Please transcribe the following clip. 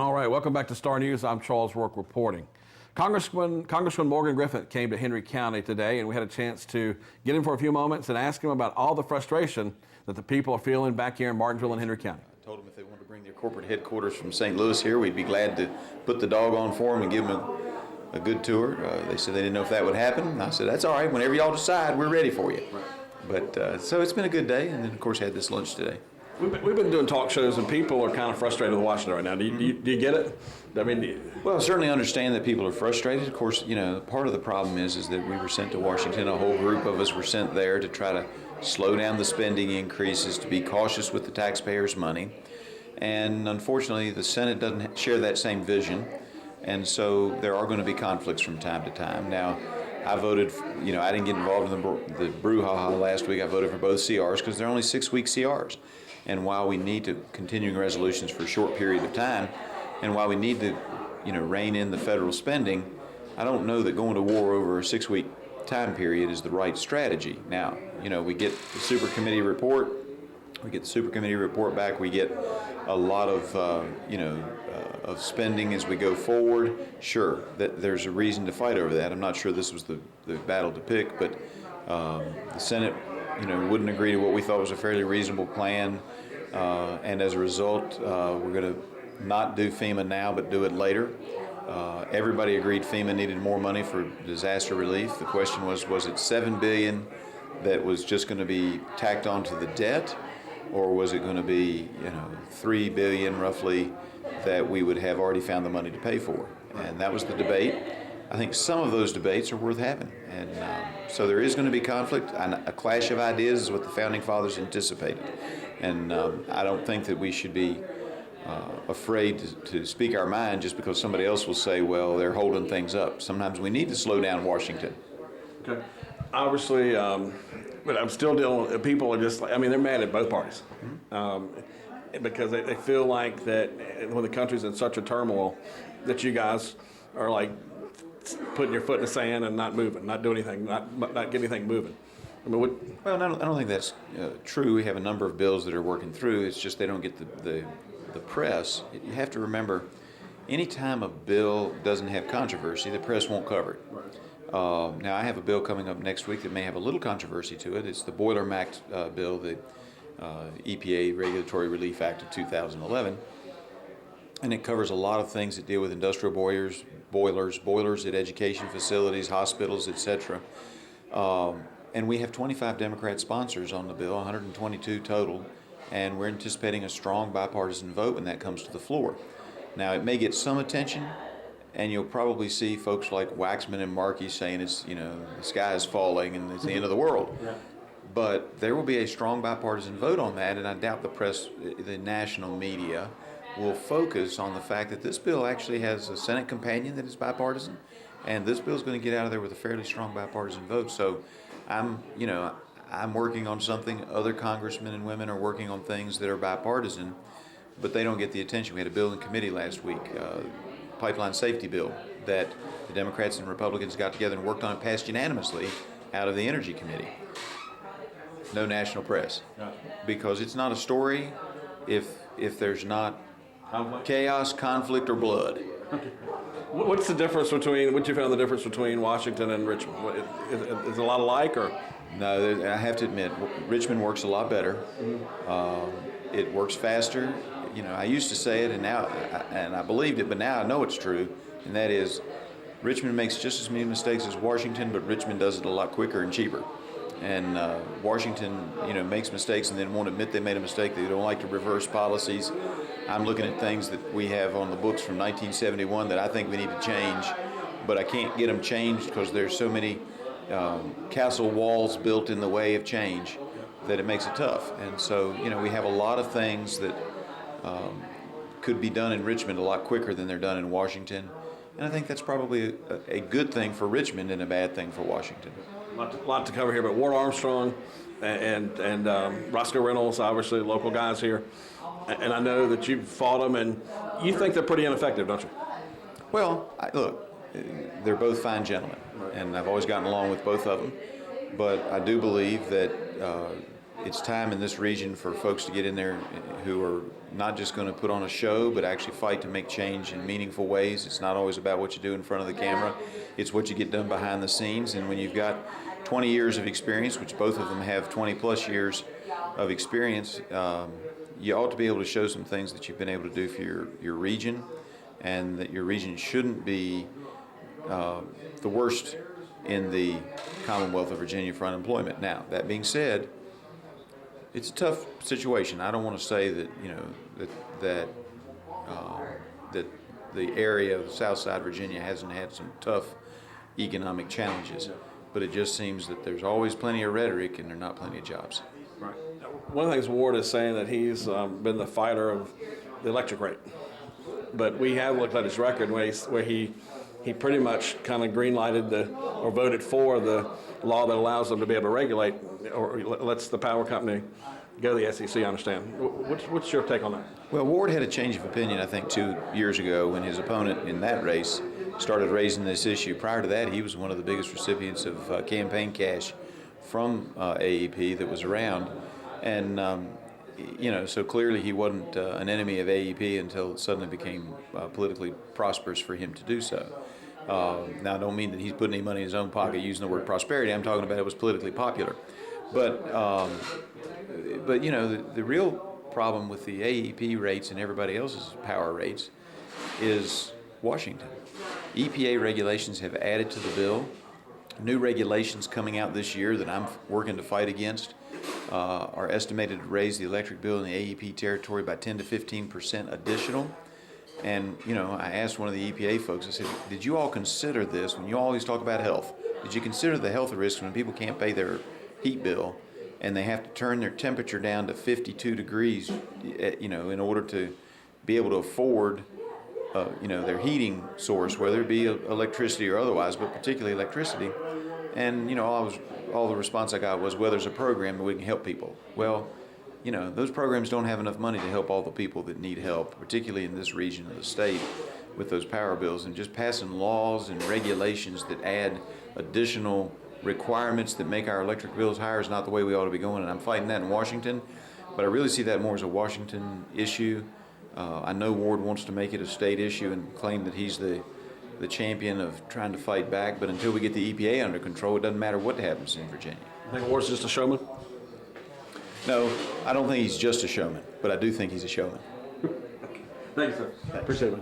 All right, welcome back to Star News. I'm Charles Rourke reporting. Congressman Morgan Griffith came to Henry County today, and we had a chance to get him for a few moments and ask him about all the frustration that the people are feeling back here in Martinsville and Henry County. I told them if they wanted to bring their corporate headquarters from St. Louis here, we'd be glad to put the dog on for them and give them a good tour. They said they didn't know if that would happen. And I said, that's all right. Whenever y'all decide, we're ready for you. Right. But so it's been a good day, and then, of course, had this lunch today. We've been doing talk shows, and people are kind of frustrated with Washington right now. Do you get it? I mean, well, I certainly understand that people are frustrated. Of course, part of the problem is that we were sent to Washington. A whole group of us were sent there to try to slow down the spending increases, to be cautious with the taxpayers' money. And unfortunately, the Senate doesn't share that same vision. And so there are going to be conflicts from time to time. Now, I voted, I didn't get involved in the brouhaha last week. I voted for both CRs because they're only 6-week CRs. And while we need to continuing resolutions for a short period of time, and while we need to, rein in the federal spending, I don't know that going to war over a 6-week time period is the right strategy. Now, we get the super committee report. We get the super committee report back. We get a lot of, of spending as we go forward. Sure, that there's a reason to fight over that. I'm not sure this was the battle to pick, but the Senate, wouldn't agree to what we thought was a fairly reasonable plan. And as a result, we're going to not do FEMA now, but do it later. Everybody agreed FEMA needed more money for disaster relief. The question was it $7 billion that was just going to be tacked onto the debt, or was it going to be, $3 billion roughly that we would have already found the money to pay for? And that was the debate. I think some of those debates are worth having. And so there is going to be conflict. A clash of ideas is what the Founding Fathers anticipated. And I don't think that we should be afraid to speak our mind just because somebody else will say, well, they're holding things up. Sometimes we need to slow down Washington. Okay. Obviously, but I'm still dealing with people are just like, they're mad at both parties. Because they feel like that when the country's in such a turmoil that you guys are like putting your foot in the sand and not moving, not doing anything, not getting anything moving. Well, I don't think that's true. We have a number of bills that are working through. It's just they don't get the press. You have to remember, any time a bill doesn't have controversy, the press won't cover it. Right. Now, I have a bill coming up next week that may have a little controversy to it. It's the Boiler Act bill, the EPA Regulatory Relief Act of 2011. And it covers a lot of things that deal with industrial boilers at education facilities, hospitals, etc. And we have 25 Democrat sponsors on the bill, 122 total, and we're anticipating a strong bipartisan vote when that comes to the floor. Now, it may get some attention, and you'll probably see folks like Waxman and Markey saying it's, the sky is falling and it's the end of the world. Yeah. But there will be a strong bipartisan vote on that, and I doubt the press, the national media, will focus on the fact that this bill actually has a Senate companion that is bipartisan, and this bill is going to get out of there with a fairly strong bipartisan vote. So I'm working on something. Other congressmen and women are working on things that are bipartisan, but they don't get the attention. We had a bill in committee last week, pipeline safety bill, that the Democrats and Republicans got together and worked on and passed unanimously out of the Energy Committee. No national press, because it's not a story if there's not chaos, conflict, or blood. What's the difference between, what you found the difference between Washington and Richmond? Is it a lot alike, or? No, I have to admit, Richmond works a lot better. Mm-hmm. It works faster. I used to say it, and I believed it, but now I know it's true, and that is Richmond makes just as many mistakes as Washington, but Richmond does it a lot quicker and cheaper. And Washington, makes mistakes and then won't admit they made a mistake. They don't like to reverse policies. I'm looking at things that we have on the books from 1971 that I think we need to change, but I can't get them changed because there's so many castle walls built in the way of change that it makes it tough. And so, we have a lot of things that could be done in Richmond a lot quicker than they're done in Washington. And I think that's probably a good thing for Richmond and a bad thing for Washington. A lot to cover here, but Ward Armstrong and Roscoe Reynolds, obviously local guys here, and I know that you've fought them, and you think they're pretty ineffective, don't you? Well, look, they're both fine gentlemen, and I've always gotten along with both of them, but I do believe that it's time in this region for folks to get in there who are not just going to put on a show, but actually fight to make change in meaningful ways. It's not always about what you do in front of the camera. It's what you get done behind the scenes. And when you've got 20 years of experience, which both of them have 20 plus years of experience, you ought to be able to show some things that you've been able to do for your region, and that your region shouldn't be the worst in the Commonwealth of Virginia for unemployment. Now, that being said, it's a tough situation. I don't want to say that that the area of South Side Virginia hasn't had some tough economic challenges, but it just seems that there's always plenty of rhetoric and there are not plenty of jobs. Right. One of the things Ward is saying that he's been the fighter of the electric rate, but we have looked at his record where he pretty much kind of green-lighted or voted for the law that allows them to be able to regulate or lets the power company go to the SEC, I understand. What's your take on that? Well, Ward had a change of opinion, I think, 2 years ago when his opponent in that race started raising this issue. Prior to that, he was one of the biggest recipients of campaign cash from AEP that was around. And, so clearly he wasn't an enemy of AEP until it suddenly became politically prosperous for him to do so. Now, I don't mean that he's putting any money in his own pocket using the word prosperity. I'm talking about it was politically popular. But the real problem with the AEP rates and everybody else's power rates is Washington. EPA regulations have added to the bill. New regulations coming out this year that I'm working to fight against are estimated to raise the electric bill in the AEP territory by 10 to 15% additional. And, I asked one of the EPA folks, I said, did you all consider this when you always talk about health? Did you consider the health risks when people can't pay their heat bill and they have to turn their temperature down to 52 degrees, in order to be able to afford, their heating source, whether it be electricity or otherwise, but particularly electricity? And, all the response I got was, well, there's a program that we can help people. Well, those programs don't have enough money to help all the people that need help, particularly in this region of the state with those power bills. And just passing laws and regulations that add additional requirements that make our electric bills higher is not the way we ought to be going. And I'm fighting that in Washington, but I really see that more as a Washington issue. I know Ward wants to make it a state issue and claim that he's the champion of trying to fight back, but until we get the EPA under control, it doesn't matter what happens in Virginia. I think Ward's just a showman? No, I don't think he's just a showman, but I do think he's a showman. Thank you, sir. Appreciate it.